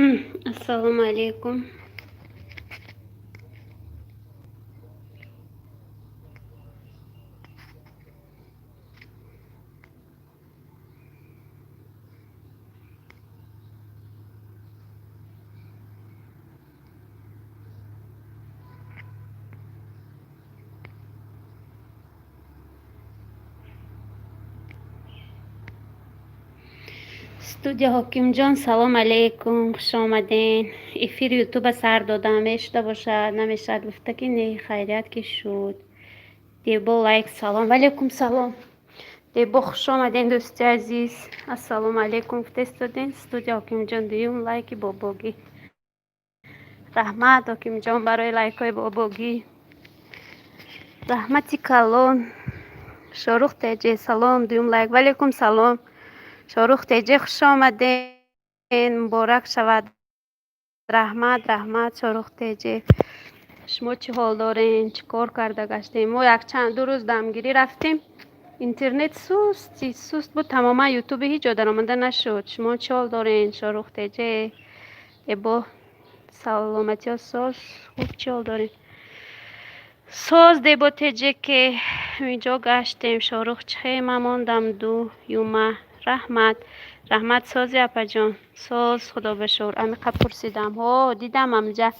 Assalomu alaykum. استودیو حکیم سلام علیکم، خوش آمدین. افیر یوتیوب سر دادم، میشده باشد نمیشد، گفته که نه خیریت که شد. دیبا لایک سلام علیکم سلام. دیبا خوش آمدین دوستی عزیز. السلام علیکم گفته استودین. استودیو حکیم جان دیون لایک باباگی. رحمت حکیم جان برای لایک های باباگی. رحمتی کلان. شاروخ تیجه سلام دیون لایک. علیکم سلام. شاروخ تیجه خوش آمدین، مبارک شود. رحمت شاروخ تیجه. شما چی حال دارین؟ چی کار کرده گشتیم؟ ما یک چند دو روز دمگیری رفتیم، اینترنت سوست بود، تماما یوتیوب هیچ جا درآمده نشد. شما چی حال دارین؟ شاروخ تیجه با سلامتی ها ساز خوب چی حال دارین؟ ساز دیبا تیجه که اینجا گشتیم. شاروخ چه ماندم دو یومه. رحمت سازی اپا جان ساز خدا بشور. امی قب پرسیدم ها دیدم امجا